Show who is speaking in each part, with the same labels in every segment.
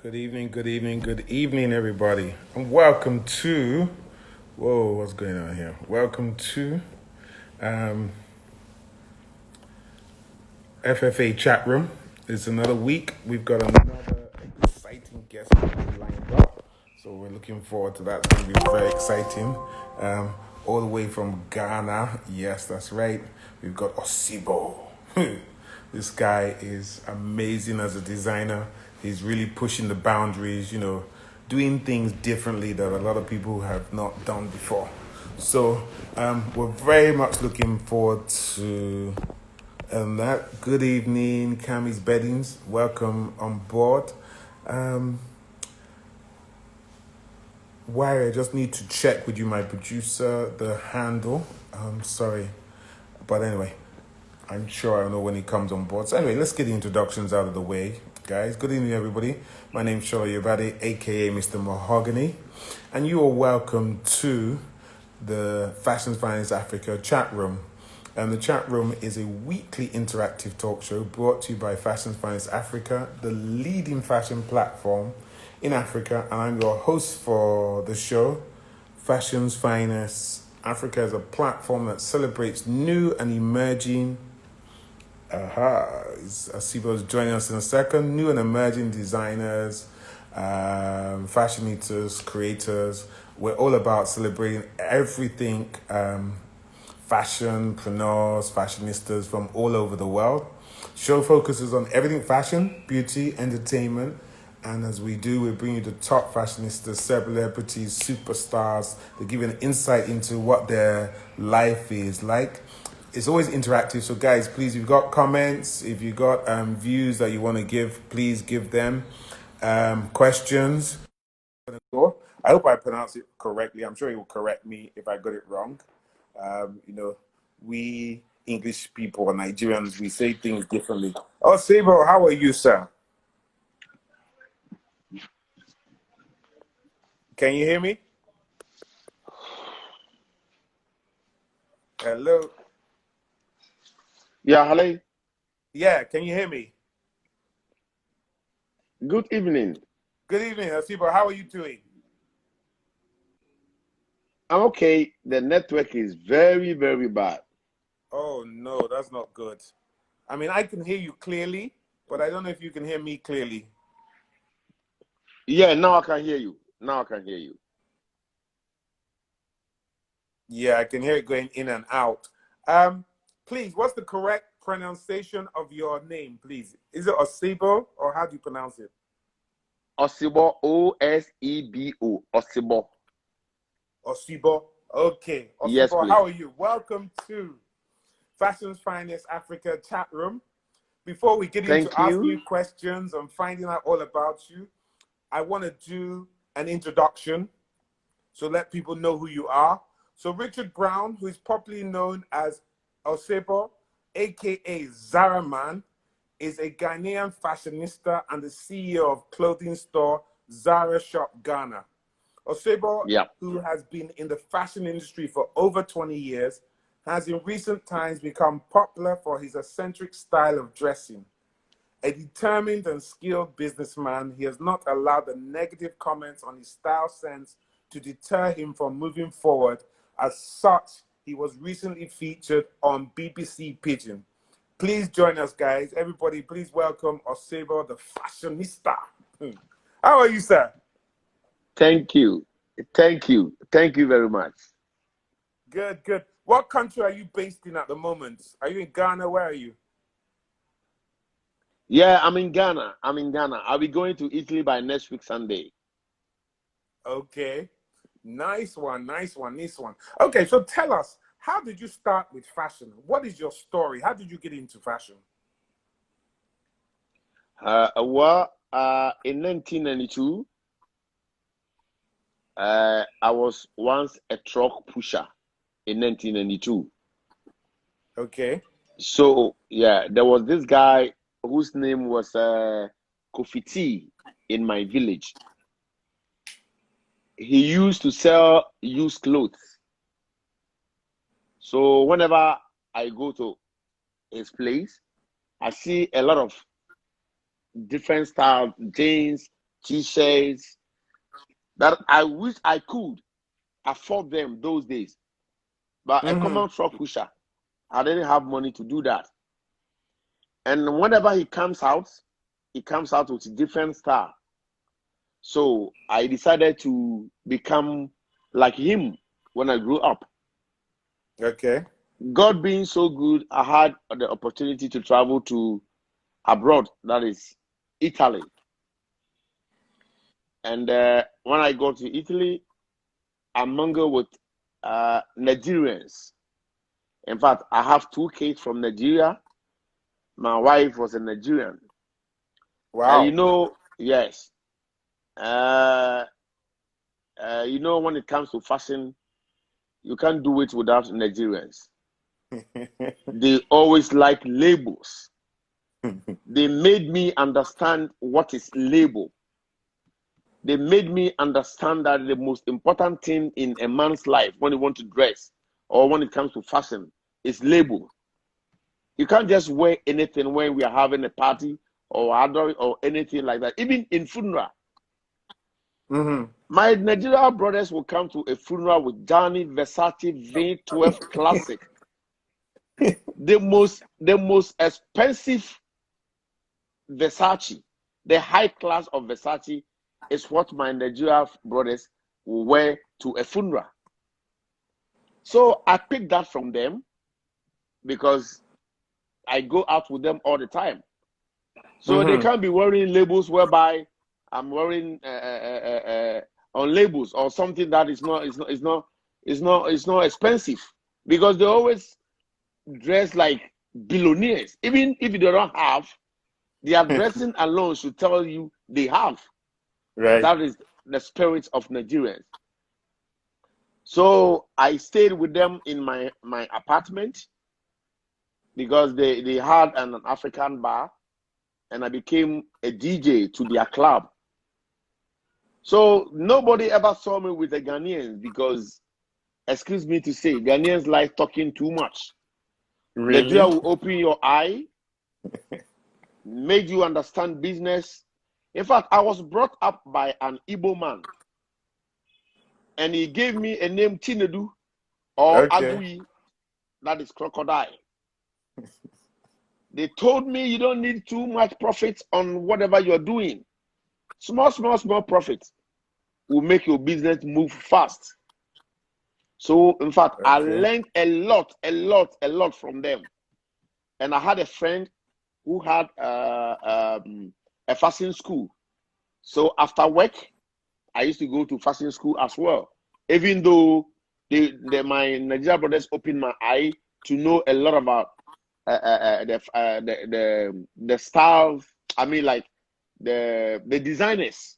Speaker 1: Good evening, everybody, and welcome to. Whoa, what's going on here? Welcome to um, FFA chat room. It's another week. We've got another exciting guest lined up, so we're looking forward to that. It's going to be very exciting. Um, all the way from Ghana. Yes, that's right. We've got Osebo. This guy is amazing as a designer. He's really pushing the boundaries, doing things differently that a lot of people have not done before. So we're very much looking forward to that. Good evening, Cammy's Beddings. Welcome on board. Why I just need to check with you, my producer, the handle. Sorry. But anyway, I'm sure I know when he comes on board. So anyway, let's get the introductions out of the way, guys. Good evening, everybody. My name's Shola Yobade, aka Mr. Mahogany, and you are welcome to the Fashion Finance Africa chat room. And the chat room is a weekly interactive talk show brought to you by Fashion Finance Africa, the leading fashion platform in Africa. And I'm your host for the show. Fashion's Finest Africa is a platform that celebrates new and emerging. Osebo is joining us in a second. New and emerging designers, fashionistas, creators. We're all about celebrating everything fashionpreneurs, fashionistas from all over the world. Show focuses on everything fashion, beauty, entertainment. And as we do, we bring you the top fashionistas, celebrities, superstars. They give you an insight into what their life is like. It's always interactive. So guys, please, if you've got comments, if you've got views that you want to give, please give them. Questions. I hope I pronounced it correctly. I'm sure he will correct me if I got it wrong. We English people or Nigerians, we say things differently. Oh, Sabo, how are you, sir? Can you hear me? Hello?
Speaker 2: Yeah, hello.
Speaker 1: Yeah, can you hear me?
Speaker 2: Good evening.
Speaker 1: Good evening, Osebo. How are you doing?
Speaker 2: I'm okay. The network is very, very bad.
Speaker 1: Oh, no, that's not good. I mean, I can hear you clearly, but I don't know if you can hear me clearly.
Speaker 2: Yeah, now I can hear you. Now I can hear you.
Speaker 1: Yeah, I can hear it going in and out. Please, what's the correct pronunciation of your name, please? Is it Osebo, or how do you pronounce it?
Speaker 2: Osebo, Osebo. Osebo.
Speaker 1: Osebo. Okay.
Speaker 2: Yes,
Speaker 1: Osebo,
Speaker 2: please.
Speaker 1: how are you? Welcome to Fashion's Finest Africa chat room. Before we get into
Speaker 2: Thank
Speaker 1: asking
Speaker 2: you.
Speaker 1: you questions and finding out all about you, I want to do an introduction. So let people know who you are. So Richard Brown, who is popularly known as Osebo, aka Zara Man, is a Ghanaian fashionista and the CEO of clothing store Zara Shop Ghana. Osebo,
Speaker 2: Yeah.
Speaker 1: who has been in the fashion industry for over 20 years, has in recent times become popular for his eccentric style of dressing. A determined and skilled businessman, he has not allowed the negative comments on his style sense to deter him from moving forward. As such, he was recently featured on BBC Pidgin. Please join us, guys. Everybody, please welcome Osebo, the fashionista. How are you, sir?
Speaker 2: Thank you. Thank you. Thank you very much.
Speaker 1: Good, good. What country are you based in at the moment? Are you in Ghana? Where are you?
Speaker 2: Yeah, I'm in Ghana. I'll be going to Italy by next week, Sunday.
Speaker 1: Okay. Nice one, nice one, nice one. Okay, so tell us, how did you start with fashion? What is your story? How did you get into fashion?
Speaker 2: In 1992, I was once a truck pusher in 1992.
Speaker 1: Okay.
Speaker 2: So yeah, there was this guy whose name was Kofi T in my village. He used to sell used clothes. So whenever I go to his place, I see a lot of different style jeans, T-shirts that I wish I could afford them those days. But a common truck pusher, I didn't have money to do that. And whenever he comes out with a different style. So I decided to become like him when I grew up.
Speaker 1: Okay.
Speaker 2: God being so good, I had the opportunity to travel to abroad, that is Italy. And when I got to Italy, I mingled with Nigerians. In fact, I have 2 kids from Nigeria. My wife was a Nigerian.
Speaker 1: Wow.
Speaker 2: And yes, when it comes to fashion, you can't do it without Nigerians. They always like labels. They made me understand what is label. They made me understand that the most important thing in a man's life when he wants to dress or when it comes to fashion is label. You can't just wear anything when we are having a party or other or anything like that. Even in funeral. My Nigerian brothers will come to a funeral with Johnny Versace V12 Classic. The most expensive Versace, the high class of Versace is what my Nigerian brothers will wear to a funeral. So I picked that from them because I go out with them all the time. So they can't be wearing labels whereby I'm wearing on labels or something that is not expensive, because they always dress like billionaires. Even if they don't have, their dressing alone should tell you they have.
Speaker 1: Right.
Speaker 2: That is the spirit of Nigerians. So I stayed with them in my apartment because they had an African bar, and I became a DJ to their club. So nobody ever saw me with the Ghanaians because, excuse me to say, Ghanaians like talking too much.
Speaker 1: Really?
Speaker 2: Nigeria will open your eye, make you understand business. In fact, I was brought up by an Igbo man, and he gave me a name Chinedu or Agui, that is crocodile. They told me you don't need too much profit on whatever you're doing. Small profit will make your business move fast. So, in fact, I learned a lot from them. And I had a friend who had a fashion school. So after work, I used to go to fashion school as well. Even though my Nigerian brothers opened my eye to know a lot about the styles. I mean, like the designers.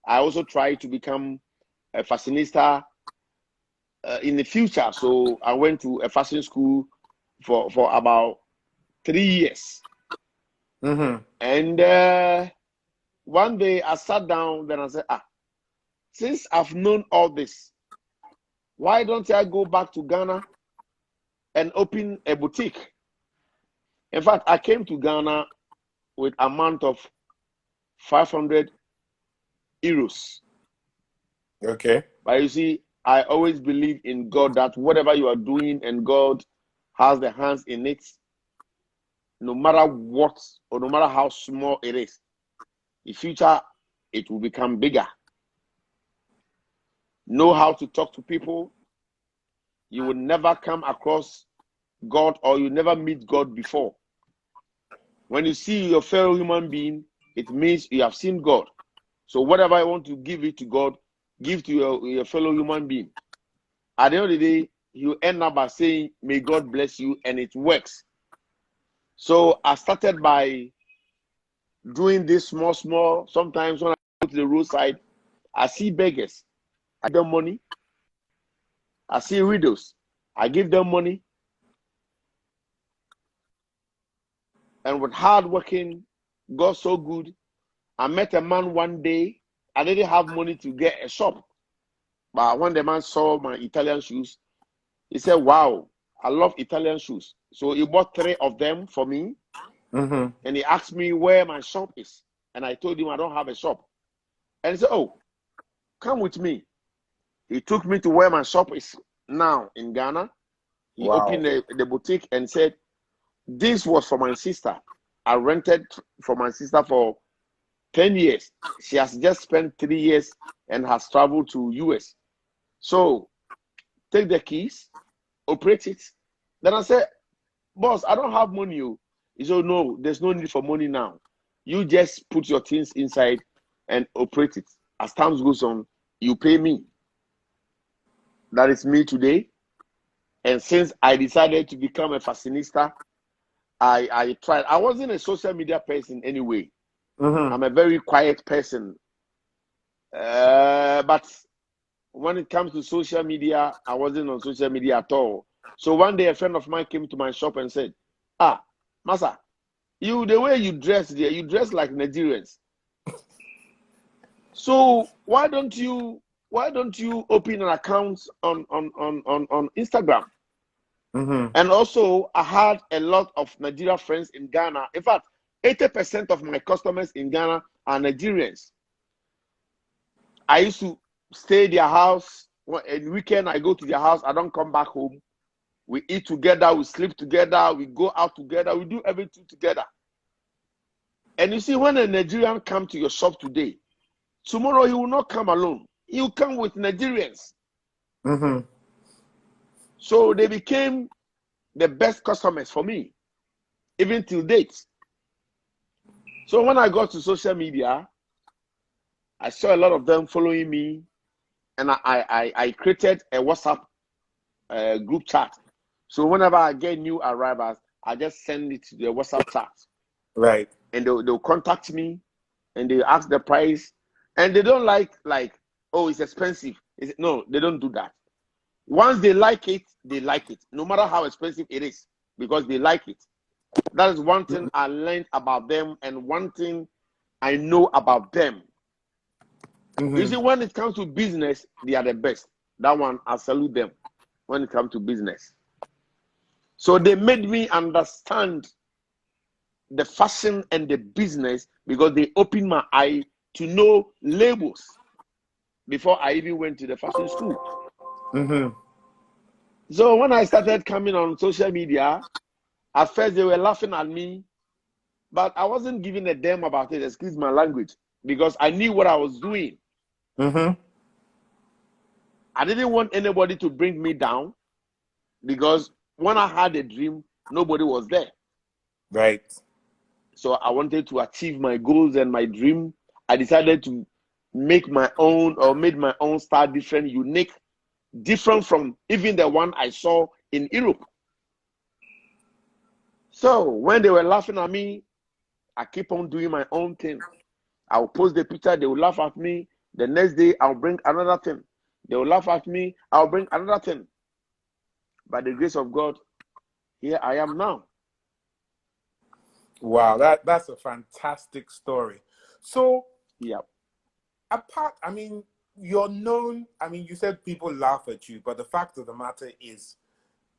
Speaker 2: I also tried to become a fashionista in the future. So I went to a fashion school for about 3 years. And one day I sat down, then I said, since I've known all this, why don't I go back to Ghana and open a boutique? In fact, I came to Ghana with an amount of 500 euros.
Speaker 1: Okay.
Speaker 2: But you see, I always believe in God that whatever you are doing and God has the hands in it, no matter what or no matter how small it is, in future it will become bigger. Know how to talk to people. You will never come across God, or you never meet God before. When you see your fellow human being, it means you have seen God. So whatever I want to give it to God, give to your fellow human being. At the end of the day, you end up by saying, may God bless you, and it works. So I started by doing this small. Sometimes when I go to the roadside, I see beggars. I give them money. I see widows. I give them money. And with hard working, God so good. I met a man one day. I didn't have money to get a shop. But when the man saw my Italian shoes, he said, wow, I love Italian shoes. So he bought 3 of them for me. And he asked me where my shop is. And I told him I don't have a shop. And he said, "Oh, come with me." He took me to where my shop is now in Ghana. He opened the boutique and said, "This was for my sister. I rented for my sister for 10 years. She has just spent 3 years and has traveled to US. So take the keys, operate it." Then I said, "Boss, I don't have money." He said, "No, there's no need for money now. You just put your things inside and operate it. As time goes on, you pay me." That is me today. And since I decided to become a fashionista, I tried. I wasn't a social media person anyway. I'm a very quiet person. But when it comes to social media, I wasn't on social media at all. So one day a friend of mine came to my shop and said, "Ah, Masa, you, the way you dress there, you dress like Nigerians. So why don't you open an account on Instagram?" And also, I had a lot of Nigeria friends in Ghana. In fact, 80% of my customers in Ghana are Nigerians. I used to stay at their house. On weekend, I go to their house. I don't come back home. We eat together. We sleep together. We go out together. We do everything together. And you see, when a Nigerian comes to your shop today, tomorrow he will not come alone. He will come with Nigerians. So they became the best customers for me, even till date. So when I got to social media, I saw a lot of them following me, and I created a WhatsApp group chat. So whenever I get new arrivals, I just send it to the WhatsApp chat.
Speaker 1: Right.
Speaker 2: And they'll contact me, and they ask the price, and they don't like, "Oh, it's expensive." No, they don't do that. Once they like it, no matter how expensive it is, because they like it. That is one thing I learned about them, and one thing I know about them. You see, when it comes to business, they are the best. That one, I salute them when it comes to business. So they made me understand the fashion and the business, because they opened my eye to know labels before I even went to the fashion school. So when I started coming on social media, at first they were laughing at me, but I wasn't giving a damn about it, excuse my language, because I knew what I was doing. I didn't want anybody to bring me down, because when I had a dream, nobody was there.
Speaker 1: Right.
Speaker 2: So I wanted to achieve my goals and my dream. I decided to make my own, or made my own style different, unique, different from even the one I saw in Europe. So when they were laughing at me, I keep on doing my own thing. I'll post the picture, they will laugh at me. The next day, I'll bring another thing. They will laugh at me, I'll bring another thing. By the grace of God, here I am now.
Speaker 1: Wow, that's a fantastic story. So,
Speaker 2: yeah,
Speaker 1: I mean, you're known, you said people laugh at you, but the fact of the matter is,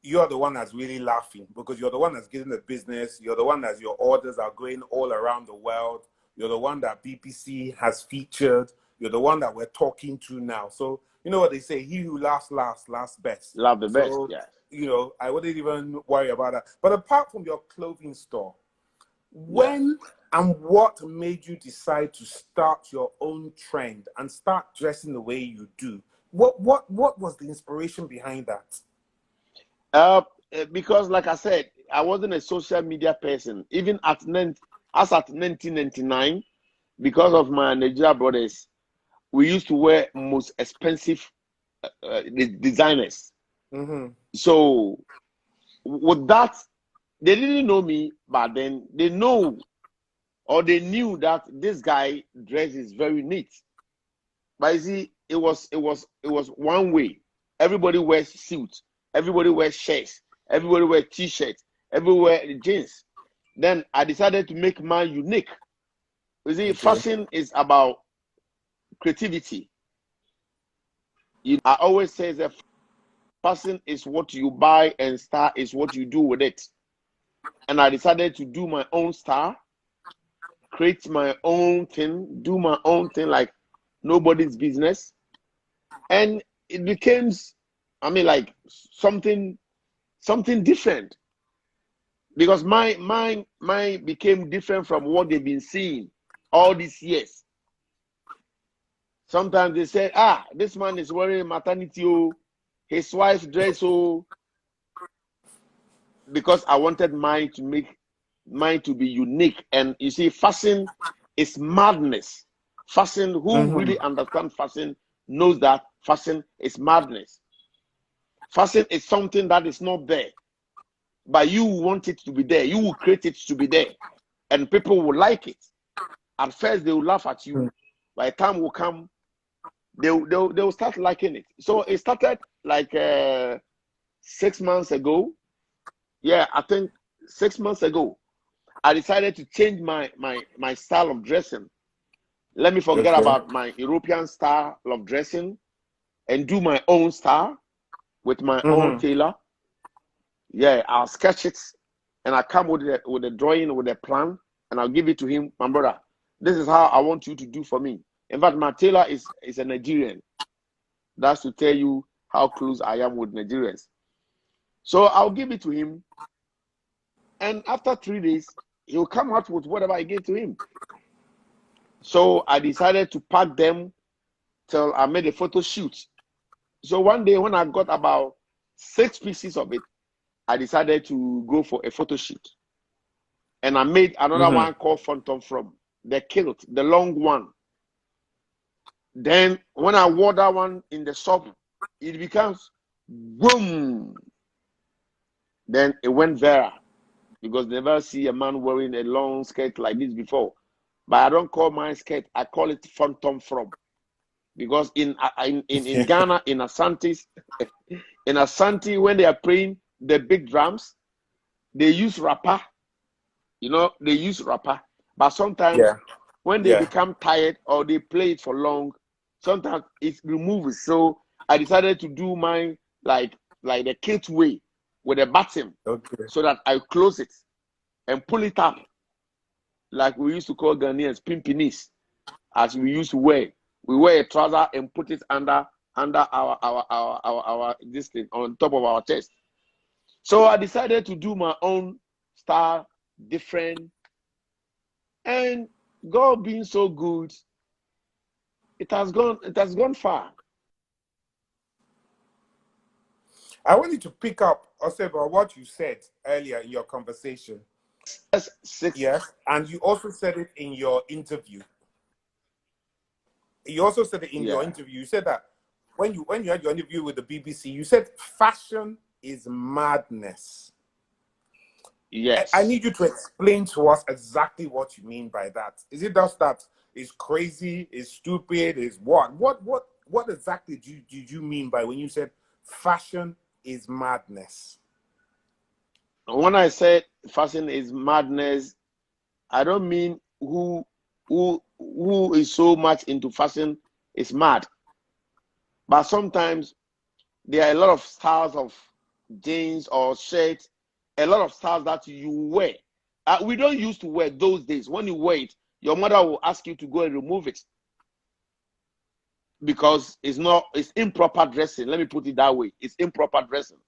Speaker 1: you're the one that's really laughing, because you're the one that's getting the business. You're the one that your orders are going all around the world. You're the one that BPC has featured. You're the one that we're talking to now. So, you know what they say, he who laughs last, laughs best.
Speaker 2: Laugh the best, yes.
Speaker 1: I wouldn't even worry about that. But apart from your clothing store, when and what made you decide to start your own trend and start dressing the way you do? What was the inspiration behind that?
Speaker 2: Because, like I said, I wasn't a social media person. Even at 1999, because of my Nigeria brothers, we used to wear most expensive designers. So with that, they didn't know me, but then they know, or they knew that this guy dresses very neat. But you see, it was one way. Everybody wears suits, everybody wears shirts, everybody wears t-shirts, everywhere jeans. Then I decided to make mine unique. You see, fashion is about creativity. I always say that fashion is what you buy, and style is what you do with it. And I decided to do my own style, create my own thing, do my own thing, like nobody's business, and it became, I mean, like something different, because mine became different from what they've been seeing all these years. Sometimes they say, this man is wearing maternity, oh, his wife's dress, oh, because I wanted mine to be unique. And you see, fashion is madness. Fashion, who really understands fashion knows that fashion is madness. Fashion is something that is not there, but you want it to be there. You will create it to be there, and people will like it. At first, they will laugh at you. By the time will come, they'll start liking it. So it started like 6 months ago. Yeah, I think 6 months ago, I decided to change my style of dressing. Let me forget about my European style of dressing and do my own style with my own tailor. Yeah, I'll sketch it and I come with a drawing, with a plan, and I'll give it to him. My brother, this is how I want you to do for me. In fact, my tailor is a Nigerian. That's to tell you how close I am with Nigerians. So I'll give it to him, and after 3 days, he'll come out with whatever I gave to him. So I decided to pack them till I made a photo shoot. So one day when I got about 6 pieces of it, I decided to go for a photo shoot. And I made another one called Phantom from the kilt, the long one. Then when I wore that one in the shop, it becomes boom. Then it went viral, because never see a man wearing a long skirt like this before. But I don't call my skirt, I call it Phantom from. Because in Ghana, in Asantis, when they are playing the big drums, they use rapper. They use rapper. But sometimes when they become tired or they play it for long, sometimes it removes. So I decided to do mine like the kilt way, with a button, so that I close it and pull it up, like we used to call Ghanaians pimpinis, as we used to wear. We wear a trouser and put it under our this thing on top of our chest. So I decided to do my own style, different, and God being so good, it has gone far.
Speaker 1: I wanted to pick up, Osebo, what you said earlier in your conversation. Yes, and you also said it in your interview. You said that when you had your interview with the BBC, you said fashion is madness.
Speaker 2: Yes.
Speaker 1: I need you to explain to us exactly what you mean by that. Is it just that it's crazy, it's stupid, is what? What exactly did you mean by when you said fashion is madness?
Speaker 2: When I said fashion is madness, I don't mean who is so much into fashion is mad. But sometimes there are a lot of styles of jeans or shirts, a lot of styles that you wear. We don't used to wear those days. When you wear it, your mother will ask you to go and remove it, because it's improper dressing. Let me put it that way. It's improper dressing.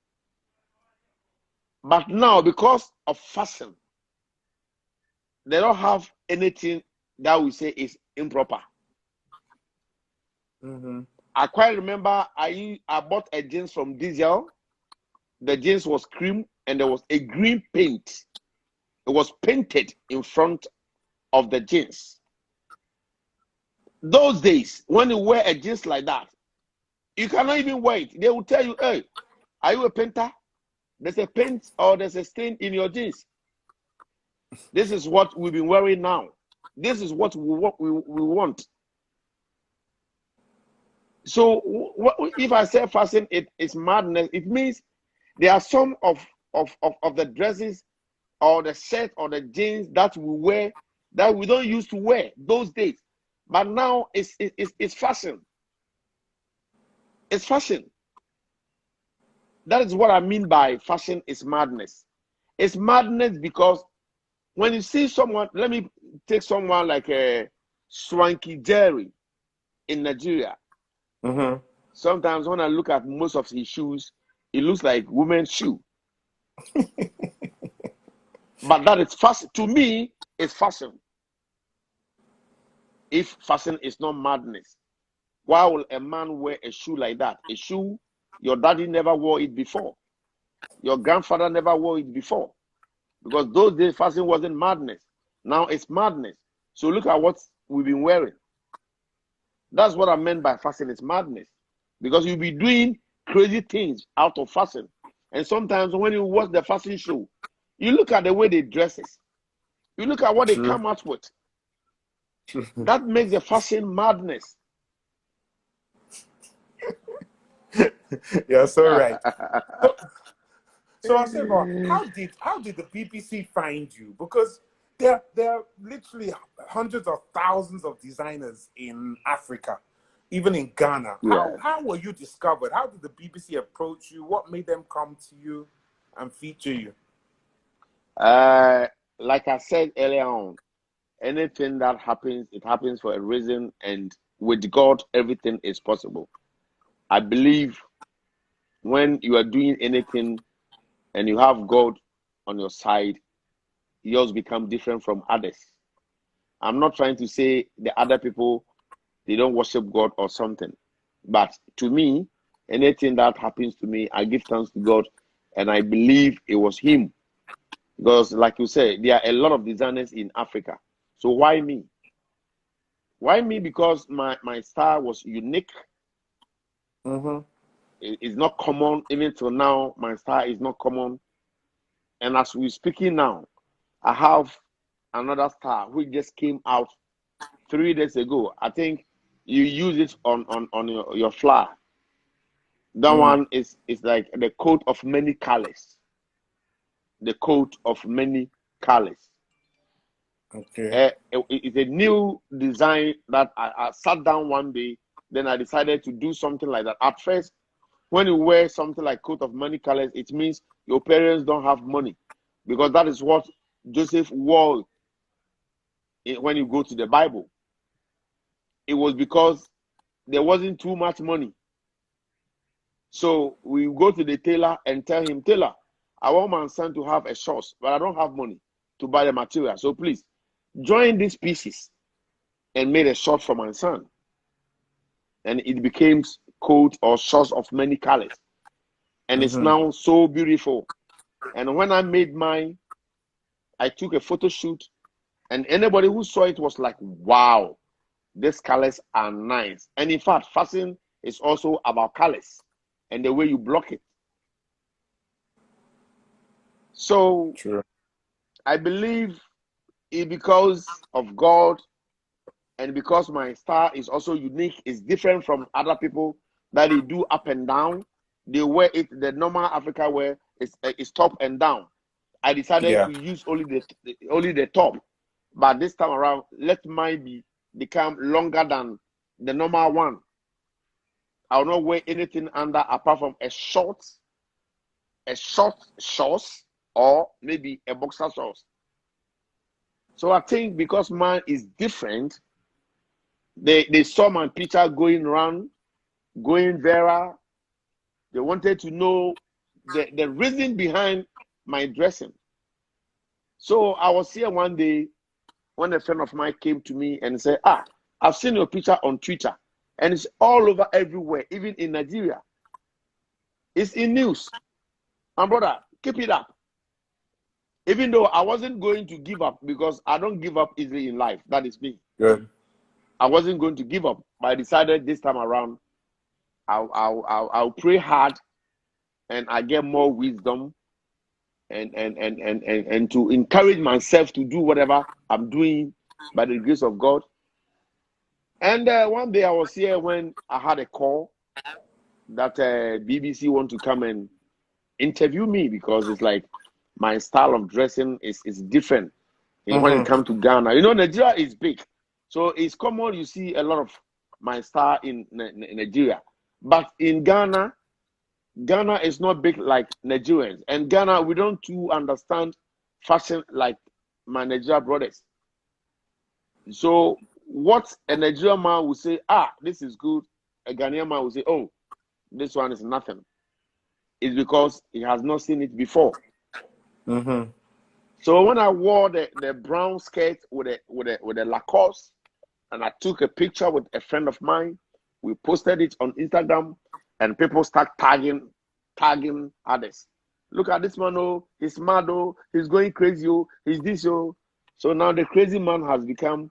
Speaker 2: But now, because of fashion, they don't have anything that we say is improper. I quite remember I bought a jeans from Diesel. The jeans was cream and there was a green paint. It was painted in front of the jeans. Those days, when you wear a jeans like that, you cannot even wear it. They will tell you, hey, are you a painter? There's a paint or there's a stain in your jeans. This is what we've been wearing now. This is what we want. So if I say fashion, it's madness. It means there are some of the dresses or the shirt or the jeans that we wear that we don't used to wear those days. But now it's fashion. It's fashion. That is what I mean by fashion is madness. It's madness because when you see someone, let me take someone like a Swanky Jerry in Nigeria.
Speaker 1: Mm-hmm.
Speaker 2: Sometimes when I look at most of his shoes, it looks like women's shoe. But that is fashion. To me, it's fashion. If fashion is not madness, why will a man wear a shoe like that? A shoe, your daddy never wore it before. Your grandfather never wore it before. Because those days, fashion wasn't madness. Now it's madness. So look at what we've been wearing. That's what I meant by fashion is madness. Because you'll be doing crazy things out of fashion. And sometimes when you watch the fashion show, you look at the way they dresses. You look at what they come out with. That makes the fashion madness.
Speaker 1: Yeah, so right. So Osebo, how did the BBC find you? Because there are literally hundreds of thousands of designers in Africa, even in Ghana.
Speaker 2: Yeah.
Speaker 1: How were you discovered? How did the BBC approach you? What made them come to you and feature you?
Speaker 2: Like I said earlier on, anything that happens, it happens for a reason, and with God, everything is possible. I believe when you are doing anything and you have God on your side, yours become different from others. I'm not trying to say the other people, they don't worship God or something. But to me, anything that happens to me, I give thanks to God, and I believe it was Him. Because like you said, there are a lot of designers in Africa. So why me? Why me? Because my style was unique.
Speaker 1: Mm-hmm.
Speaker 2: It's not common. Even till now, my style is not common. And as we're speaking now, I have another style which just came out 3 days ago. I think you use it on your flyer. That one is like the coat of many colors. The coat of many colors.
Speaker 1: Okay.
Speaker 2: It's a new design that I sat down one day, then I decided to do something like that. At first, when you wear something like coat of many colors, it means your parents don't have money, because that is what Joseph wore when you go to the Bible. It was because there wasn't too much money. So we go to the tailor and tell him, "Tailor, I want my son to have a shorts, but I don't have money to buy the material. So please join these pieces and made a short for my son." And it became coat or shorts of many colors. And it's now so beautiful. And when I made mine, I took a photo shoot, and anybody who saw it was like, wow, these colors are nice. And in fact, fashion is also about colors and the way you block it. So
Speaker 1: True.
Speaker 2: I believe it because of God, and because my style is also unique, it's different from other people that they do up and down. They wear it, the normal Africa wear is top and down. I decided
Speaker 1: Yeah.
Speaker 2: to use only the top, but this time around, let mine become longer than the normal one. I will not wear anything under apart from a short shorts, or maybe a boxer shorts. So I think because mine is different, they saw my picture going around, going viral. They wanted to know the reason behind my dressing. So I was here one day when a friend of mine came to me and said, I've seen your picture on Twitter, and it's all over everywhere, even in Nigeria. It's in news. My brother, keep it up. Even though I wasn't going to give up, because I don't give up easily in life. That is me.
Speaker 1: Good.
Speaker 2: I wasn't going to give up, but I decided this time around, I'll pray hard, and I get more wisdom, and to encourage myself to do whatever I'm doing by the grace of God. And one day I was here when I had a call that BBC want to come and interview me, because it's like my style of dressing is different when it comes to Ghana. You know, Nigeria is big, so it's common you see a lot of my style in Nigeria. But in Ghana is not big like Nigerians. And Ghana, we don't too understand fashion like my Nigeria brothers. So what a Nigerian man will say, this is good, a Ghanaian man will say, oh, this one is nothing. It's because he has not seen it before.
Speaker 1: Mm-hmm.
Speaker 2: So when I wore the brown skirt with a Lacoste, and I took a picture with a friend of mine, we posted it on Instagram, and people start tagging others. Look at this man, oh, he's mad, oh, he's going crazy, oh, he's this, oh. So now the crazy man has become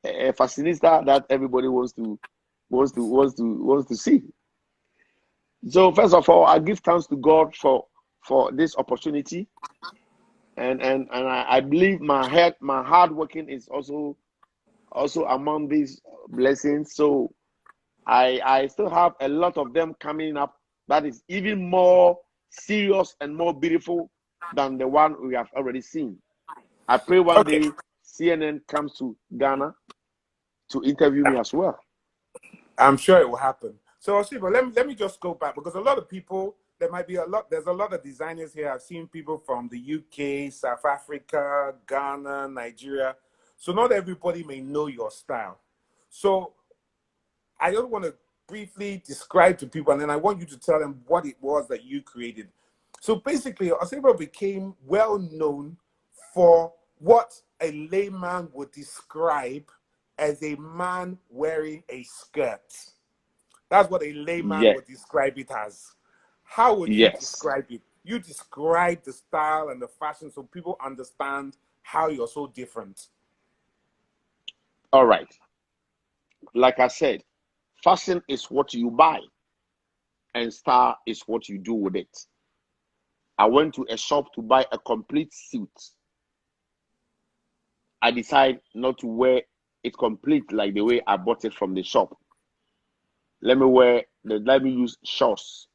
Speaker 2: a fashionista that everybody wants to see. So first of all, I give thanks to God for this opportunity, and I believe my hard working is also among these blessings. So I still have a lot of them coming up that is even more serious and more beautiful than the one we have already seen. I pray one day CNN comes to Ghana to interview me as well.
Speaker 1: I'm sure it will happen. So Osebo, let me just go back, because a lot of people, there's a lot of designers here. I've seen people from the UK, South Africa, Ghana, Nigeria. So not everybody may know your style. So I just want to briefly describe to people, and then I want you to tell them what it was that you created. So basically, Osebo became well known for what a layman would describe as a man wearing a skirt. That's what a layman would describe it as. How would you describe it? You describe the style and the fashion so people understand how you're so different.
Speaker 2: All right. Like I said, fashion is what you buy, and style is what you do with it. I went to a shop to buy a complete suit. I decided not to wear it complete like the way I bought it from the shop. Let me use shorts,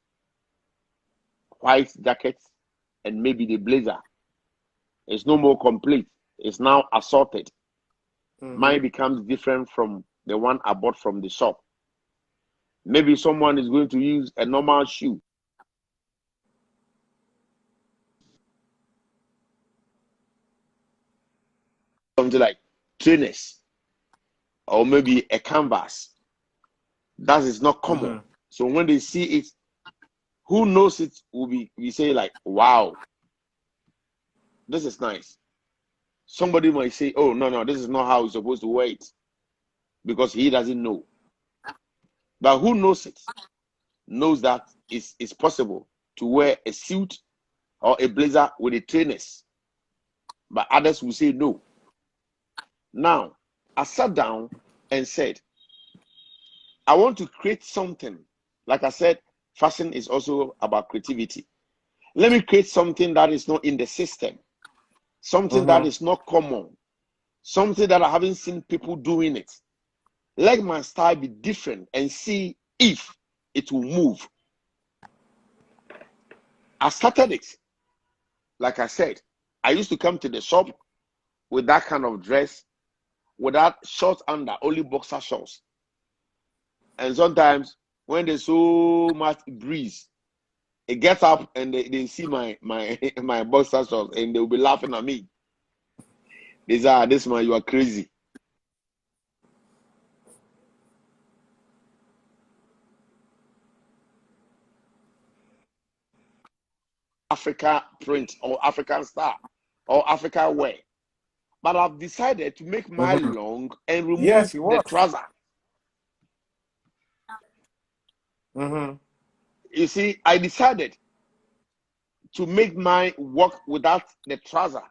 Speaker 2: white jackets, and maybe the blazer. It's no more complete. It's now assorted. Mine becomes different from the one I bought from the shop. Maybe someone is going to use a normal shoe. Something like trainers, or maybe a canvas. That is not common. So when they see it, who knows it will be, we say like, wow, this is nice. Somebody might say, oh, no, this is not how you're supposed to wear it, because he doesn't know. But who knows it, knows that it's possible to wear a suit or a blazer with the trainers. But others will say no. Now, I sat down and said, I want to create something. Like I said, fashion is also about creativity. Let me create something that is not in the system, something that is not common, something that I haven't seen people doing it. Let my style be different and see if it will move. I started it. Like I said, I used to come to the shop with that kind of dress, with that shorts under, only boxer shorts. And sometimes when there's so much breeze, it gets up and they see my boxer shorts and they'll be laughing at me. They say, this man, you are crazy. Africa print or African style or African wear. But I've decided to make mine long and remove the trouser. You see, I decided to make mine work without the trouser.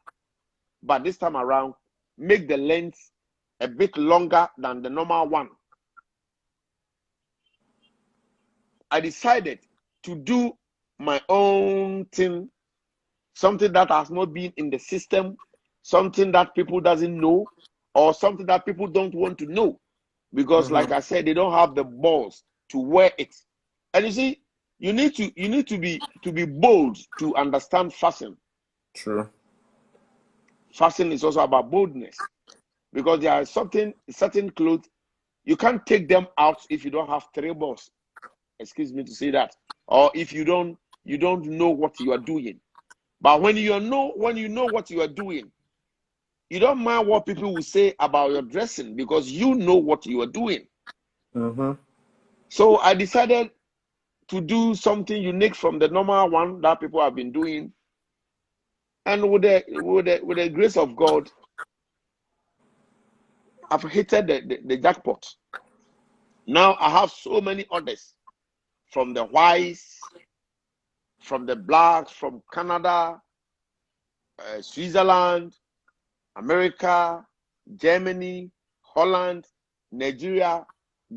Speaker 2: But this time around, make the length a bit longer than the normal one. I decided to do my own thing, something that has not been in the system, something that people doesn't know, or something that people don't want to know, because like I said, they don't have the balls to wear it. And you see, you need to be bold to understand fashion.
Speaker 1: True.
Speaker 2: Fashion is also about boldness, because there are certain clothes you can't take them out if you don't have 3 balls. Excuse me to say that, or if you don't know what you are doing. But when you know what you are doing, you don't mind what people will say about your dressing because you know what you are doing.
Speaker 1: Mm-hmm.
Speaker 2: So I decided to do something unique from the normal one that people have been doing. And with the grace of God, I've hit the jackpot. Now I have so many orders from the whites, from the blacks, from Canada, Switzerland, America, Germany, Holland, Nigeria,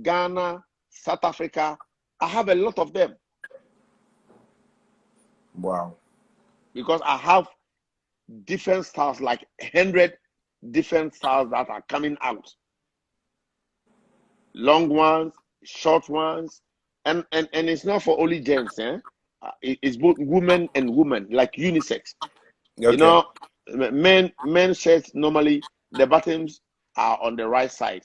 Speaker 2: Ghana, South Africa. I have a lot of them.
Speaker 1: Wow.
Speaker 2: Because I have different styles, like 100 different styles that are coming out. Long ones, short ones, and it's not for only gents, it's both women and women, like unisex.
Speaker 1: Okay.
Speaker 2: You know, men shirts normally the buttons are on the right side,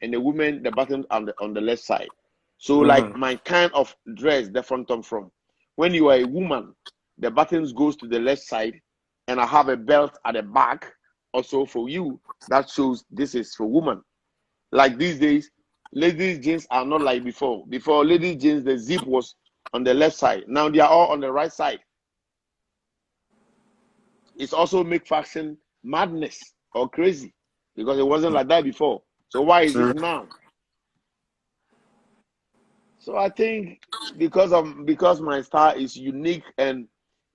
Speaker 2: and the women the buttons are on the left side. So like my kind of dress, the front on from. When you are a woman, the buttons goes to the left side, and I have a belt at the back also for you that shows this is for woman. Like these days, ladies jeans are not like before. Before ladies jeans, the zip was on the left side. Now they are all on the right side. It's also make fashion madness or crazy because it wasn't like that before. So why is it now? So I think because my style is unique and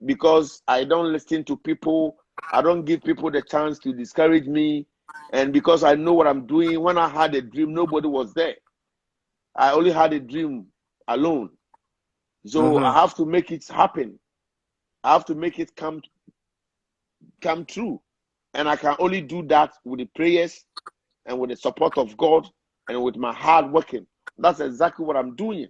Speaker 2: because I don't listen to people, I don't give people the chance to discourage me, and because I know what I'm doing. When I had a dream, nobody was there. I only had a dream alone. So I have to make it happen. I have to make it come true. And I can only do that with the prayers and with the support of God and with my hard working. That's exactly what I'm doing.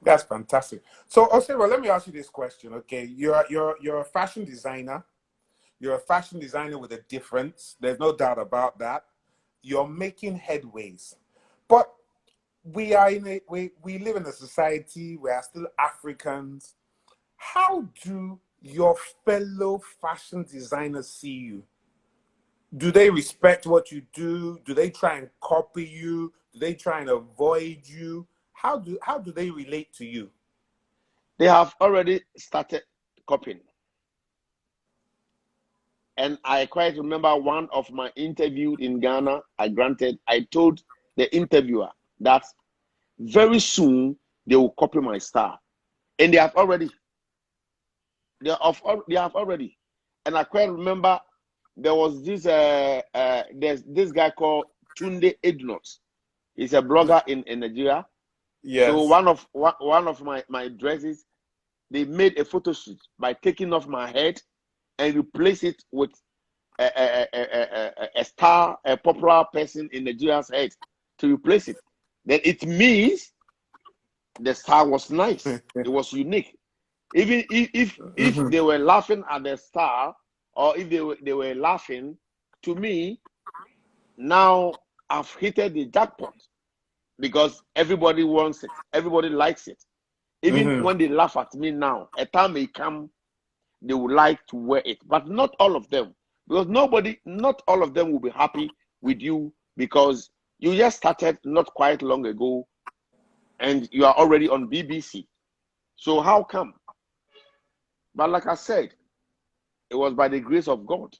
Speaker 1: That's fantastic. So, Osebo, let me ask you this question. Okay, you're a fashion designer. You're a fashion designer with a difference. There's no doubt about that. You're making headways, but we live in a society. We are still Africans. How do your fellow fashion designers see you? Do they respect what you do? Do they try and copy you? Do they try and avoid you? How do they relate to you?
Speaker 2: They have already started copying. And I quite remember one of my interviews in Ghana. I told the interviewer that very soon they will copy my style. And they have already. They have already. And I quite remember there was there's this guy called Tunde Ednot. He's a blogger in Nigeria.
Speaker 1: Yes.
Speaker 2: So one of my dresses, they made a photo shoot by taking off my head and replace it with a star, a popular person in Nigeria's head to replace it. Then it means the star was nice. It was unique. Even if they were laughing at the star, or if they were laughing, to me, now I've hit the jackpot because everybody wants it, everybody likes it. Even when they laugh at me now, a time may come they would like to wear it, but not all of them, because not all of them will be happy with you because you just started not quite long ago, and you are already on BBC. So how come? But like I said, it was by the grace of God.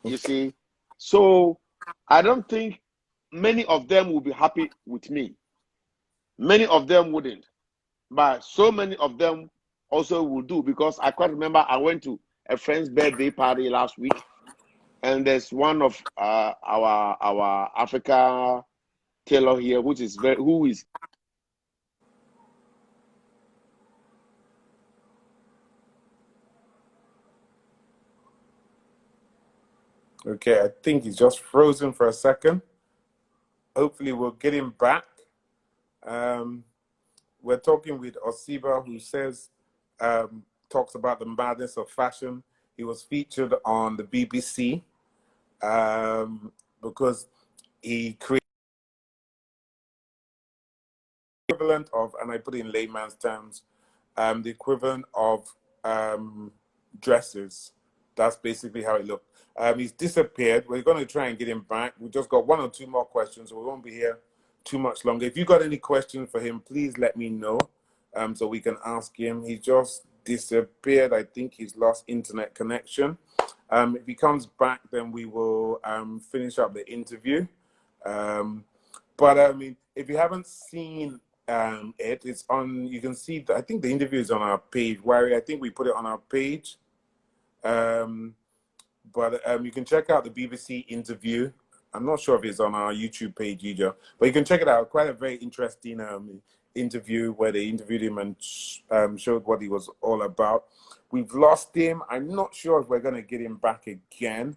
Speaker 2: You see, so I don't think many of them will be happy with me. Many of them wouldn't, but so many of them also will do, because I quite remember I went to a friend's birthday party last week, and there's one of our Africa tailor here, who is
Speaker 1: Okay, I think he's just frozen for a second. Hopefully, we'll get him back. We're talking with Osebo, who talks about the madness of fashion. He was featured on the BBC because he created the equivalent of, and I put it in layman's terms, the equivalent of dresses That's basically how it looked. He's disappeared. We're going to try and get him back. We just got one or two more questions, so we won't be here too much longer. If you got any questions for him, please let me know, so we can ask him. He just disappeared. I think he's lost internet connection. If he comes back, then we will finish up the interview. But I mean, if you haven't seen it's on. You can see. I think the interview is on our page. Wary, I think we put it on our page. But you can check out the BBC interview. I'm not sure if it's on our YouTube page either, but you can check it out. Quite a very interesting interview where they interviewed him and showed what he was all about. We've lost him. I'm not sure if we're going to get him back again.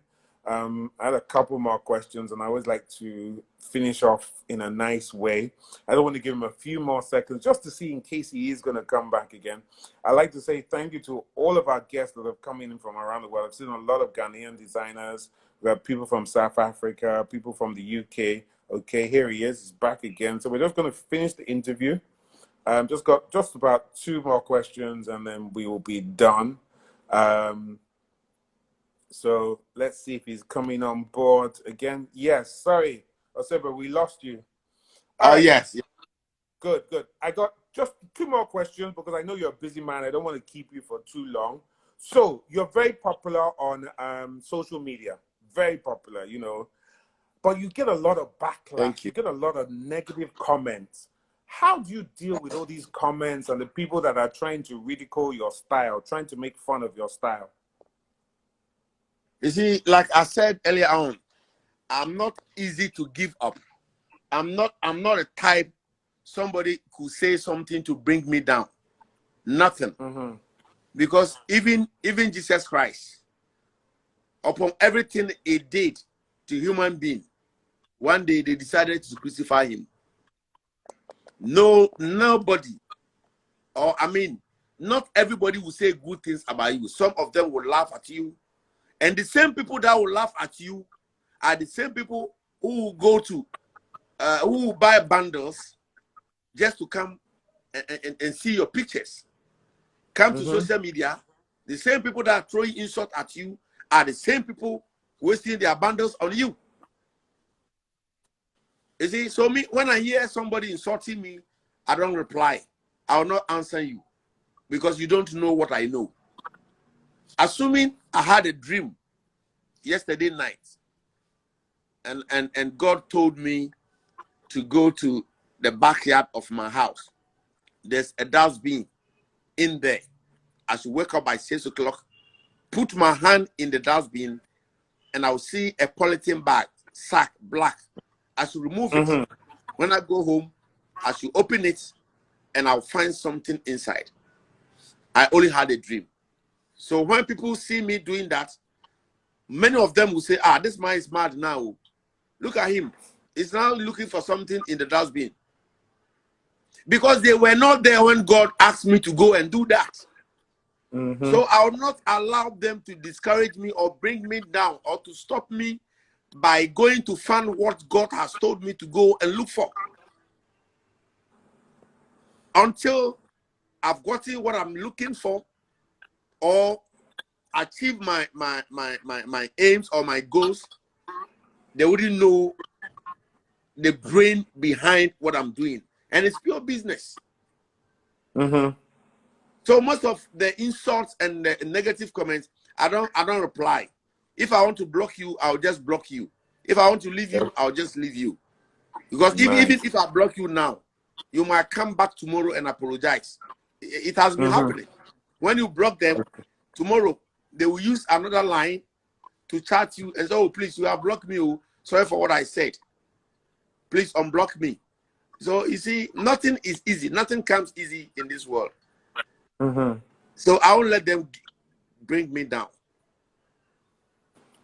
Speaker 1: I had a couple more questions, and I always like to finish off in a nice way. I don't want to give him a few more seconds just to see in case he is going to come back again. I'd like to say thank you to all of our guests that have come in from around the world. I've seen a lot of Ghanaian designers. We have people from South Africa, people from the UK. Okay, here he is. He's back again. So we're just going to finish the interview. Just got just about two more questions, and then we will be done. So let's see if he's coming on board again. Yes, sorry, Osebo, we lost you.
Speaker 2: Oh, yes.
Speaker 1: Good. I got just two more questions because I know you're a busy man. I don't want to keep you for too long. So you're very popular on social media, very popular, you know, but you get a lot of backlash.
Speaker 2: Thank you.
Speaker 1: You get a lot of negative comments. How do you deal with all these comments and the people that are trying to ridicule your style, trying to make fun of your style?
Speaker 2: You see, like I said earlier on, I'm not easy to give up. I'm not a type somebody could say something to bring me down. Nothing. Because even Jesus Christ, upon everything he did to human being, one day they decided to crucify him. Nobody, or I mean, not everybody will say good things about you. Some of them will laugh at you. And the same people that will laugh at you are the same people who will go to, who will buy bundles just to come and see your pictures. Come to social media. The same people that are throwing insult at you are the same people wasting their bundles on you. You see, so me, when I hear somebody insulting me, I don't reply. I will not answer you because you don't know what I know. Assuming I had a dream yesterday night and God told me to go to the backyard of my house. There's a dustbin in there. I should wake up by 6 o'clock, put my hand in the dustbin, and I'll see a polythene bag, sack, black. I should remove it. When I go home, I should open it, and I'll find something inside. I only had a dream. So when people see me doing that, many of them will say, this man is mad now. Look at him. He's now looking for something in the dustbin. Because they were not there when God asked me to go and do that. So I will not allow them to discourage me or bring me down or to stop me by going to find what God has told me to go and look for. Until I've gotten what I'm looking for or achieve my aims or my goals, they wouldn't know the brain behind what I'm doing. And it's pure business. So most of the insults and the negative comments, I don't reply. If I want to block you, I'll just block you. If I want to leave you, I'll just leave you. Because even if I block you now, you might come back tomorrow and apologize. It has been happening. When you block them, tomorrow they will use another line to chat you and say, oh, please, you have blocked me. Oh, sorry for what I said. Please unblock me. So you see, nothing is easy. Nothing comes easy in this world. So I won't let them bring me down.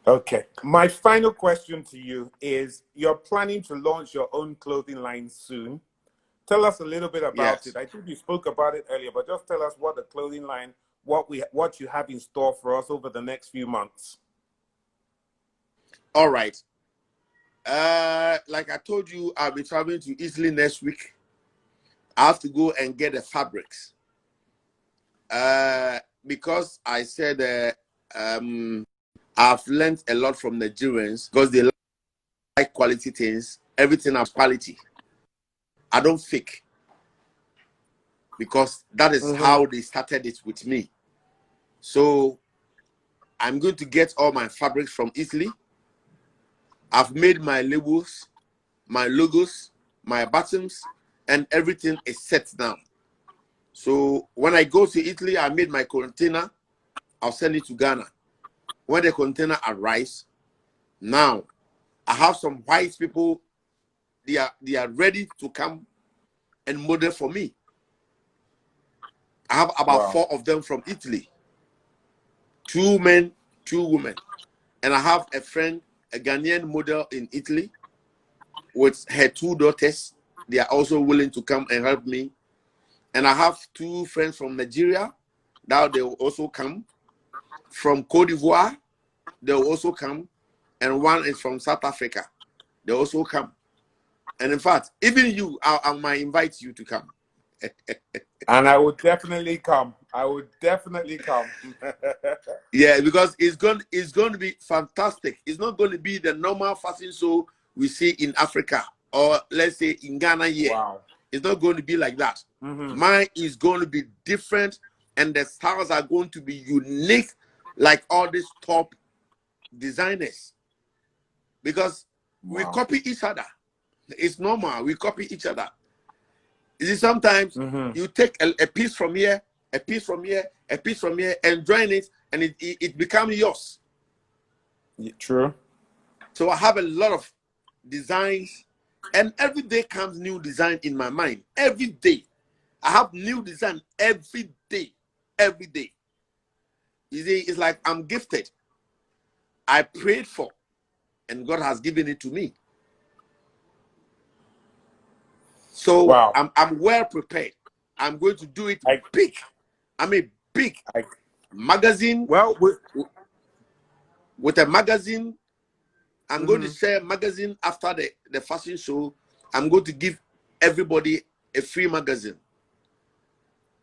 Speaker 1: Okay. My final question to you is, you're planning to launch your own clothing line soon. Tell us a little bit about it. I think you spoke about it earlier, but just tell us what the clothing line, what you have in store for us over the next few months.
Speaker 2: All right. Like I told you, I'll be traveling to Italy next week. I have to go and get the fabrics. Because I said I've learned a lot from Nigerians because they like quality things. Everything has quality. I don't fake because that is how they started it with me. So I'm going to get all my fabrics from Italy. I've made my labels, my logos, my buttons, and everything is set now. So when I go to Italy, I made my container. I'll send it to Ghana. When the container arrives, now I have some white people. They are ready to come and model for me. I have about 4 of them from Italy. 2 men, 2 women. And I have a friend, a Ghanaian model in Italy with her 2 daughters. They are also willing to come and help me. And I have 2 friends from Nigeria. Now they will also come. From Cote d'Ivoire, they will also come. And one is from South Africa. They also come. And in fact, even you, I might invite you to come.
Speaker 1: And I would definitely come. I would definitely come.
Speaker 2: Yeah, because it's going to be fantastic. It's not going to be the normal fashion show we see in Africa or let's say in Ghana here.
Speaker 1: Wow.
Speaker 2: It's not going to be like that. Mine is going to be different, and the styles are going to be unique, like all these top designers. Because we copy each other. It's normal. We copy each other. You see, sometimes you take a piece from here, a piece from here, a piece from here, and join it, and it becomes yours.
Speaker 1: True.
Speaker 2: So I have a lot of designs, and every day comes new design in my mind. Every day. I have new design every day. Every day. You see, it's like I'm gifted. I prayed for, and God has given it to me. So I'm well prepared. I'm going to do it big. I mean, big magazine.
Speaker 1: Well,
Speaker 2: with a magazine, I'm going to share a magazine after the fashion show. I'm going to give everybody a free magazine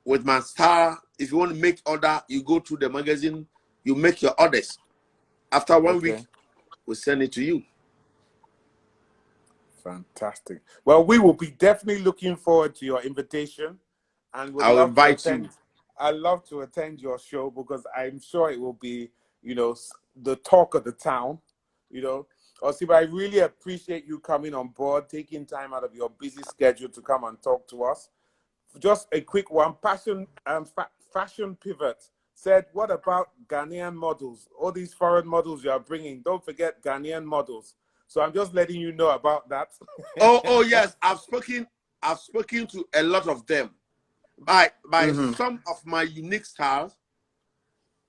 Speaker 2: with my star. If you want to make order, you go to the magazine, you make your orders. After 1 week, we'll send it to you.
Speaker 1: Fantastic. Well, we will be definitely looking forward to your invitation, and would
Speaker 2: I'll
Speaker 1: love to
Speaker 2: invite
Speaker 1: attend.
Speaker 2: you.
Speaker 1: I love to attend your show because I'm sure it will be, you know, the talk of the town. You know, Osebo, I really appreciate you coming on board, taking time out of your busy schedule to come and talk to us. Just a quick one. Fashion Pivot said, "What about Ghanaian models? All these foreign models you are bringing. Don't forget Ghanaian models." So I'm just letting you know about that.
Speaker 2: Oh yes, I've spoken to a lot of them. By some of my unique styles,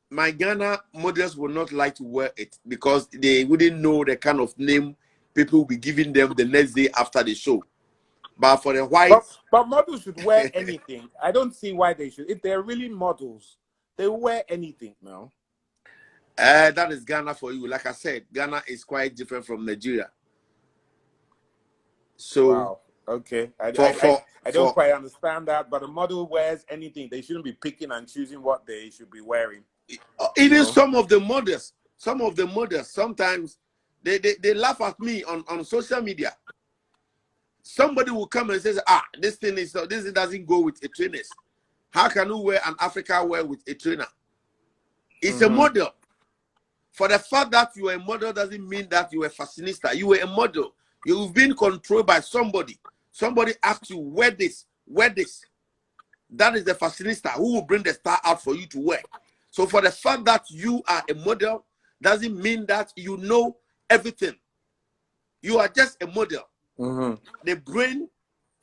Speaker 2: my Ghana models would not like to wear it because they wouldn't know the kind of name people will be giving them the next day after the show. But for the whites,
Speaker 1: but models should wear anything. I don't see why they should. If they're really models, they wear anything now.
Speaker 2: That is Ghana for you. Like I said, Ghana is quite different from Nigeria. So
Speaker 1: wow. Okay. I don't quite understand that, but a model wears anything. They shouldn't be picking and choosing what they should be wearing.
Speaker 2: Even some of the models, sometimes they laugh at me on social media. Somebody will come and says, this doesn't go with a trainers. How can you wear an Africa wear with a trainer? It's a model. For the fact that you are a model doesn't mean that you are a fashionista. You are a model. You've been controlled by somebody. Somebody asked you, wear this, wear this. That is the fashionista who will bring the star out for you to wear. So for the fact that you are a model doesn't mean that you know everything. You are just a model. The brain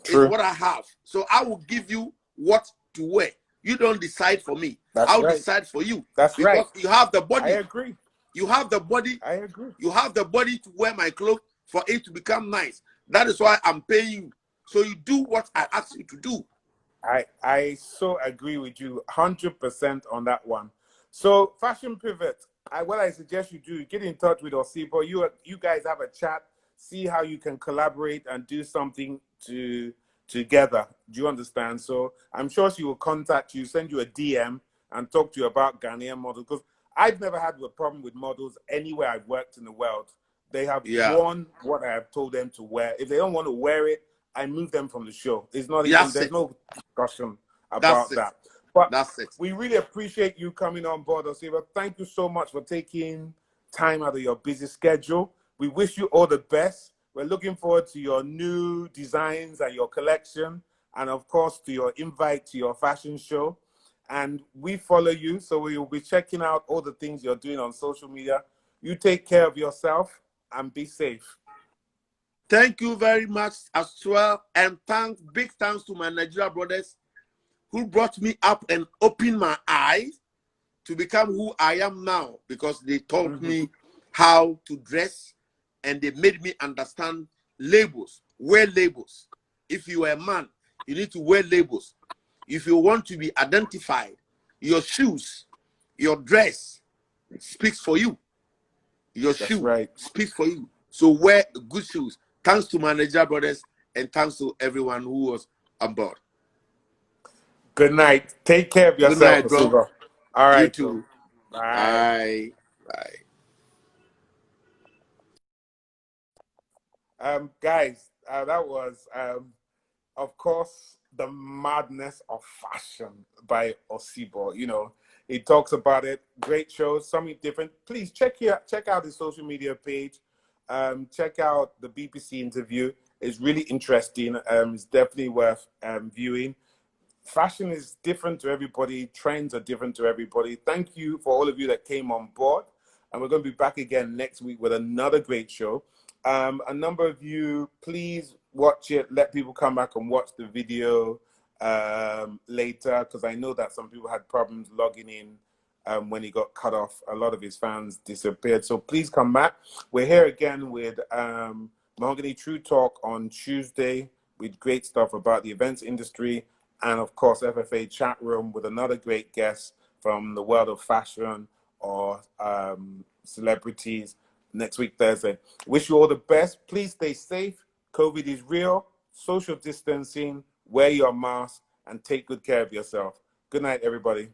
Speaker 2: is what I have. So I will give you what to wear. You don't decide for me. I'll decide for you.
Speaker 1: That's right.
Speaker 2: Because you have the body.
Speaker 1: I agree.
Speaker 2: You have the body.
Speaker 1: I agree.
Speaker 2: You have the body to wear my clothes for it to become nice. That is why I'm paying you. So you do what I ask you to do.
Speaker 1: I so agree with you 100% on that one. So Fashion Pivot, what I suggest you do, get in touch with Osebo. You guys have a chat, see how you can collaborate and do something together. Do you understand? So I'm sure she will contact you, send you a DM and talk to you about Ghanaian models. Because I've never had a problem with models anywhere I've worked in the world. They have
Speaker 2: Yeah.
Speaker 1: worn what I have told them to wear. If they don't want to wear it, I move them from the show. It's not even,
Speaker 2: That's
Speaker 1: there's
Speaker 2: it.
Speaker 1: no discussion
Speaker 2: That's
Speaker 1: about
Speaker 2: it.
Speaker 1: that. But
Speaker 2: That's it.
Speaker 1: we really appreciate you coming on board, Osebo. Thank you so much for taking time out of your busy schedule. We wish you all the best. We're looking forward to your new designs and your collection, and of course to your invite to your fashion show. And we follow you, so we will be checking out all the things you're doing on social media. You take care of yourself and be safe.
Speaker 2: Thank you very much as well. And big thanks to my Nigeria brothers who brought me up and opened my eyes to become who I am now, because they taught me how to dress and they made me understand labels. Wear labels. If you are a man, you need to wear labels. If you want to be identified, your shoes, your dress speaks for you. Your shoe speaks for you. So wear good shoes. Thanks to my Nigeria brothers and thanks to everyone who was on board.
Speaker 1: Good night. Take care of yourself,
Speaker 2: Good night, bro.
Speaker 1: All right,
Speaker 2: You too.
Speaker 1: Bro. Bye.
Speaker 2: Bye.
Speaker 1: Guys, that was, of course, the madness of fashion by Osebo. You know, he talks about it. Great show, something different. Please check out his social media page. Check out the BBC interview. It's really interesting. It's definitely worth viewing. Fashion is different to everybody. Trends are different to everybody. Thank you for all of you that came on board. And we're going to be back again next week with another great show. A number of you, please watch it. Let people come back and watch the video later, because I know that some people had problems logging in when he got cut off. A lot of his fans disappeared. So please come back. We're here again with Mahogany True Talk on Tuesday with great stuff about the events industry. And of course, FFA chat room with another great guest from the world of fashion or celebrities next week, Thursday. Wish you all the best. Please stay safe. COVID is real. Social distancing, wear your mask, and take good care of yourself. Good night, everybody.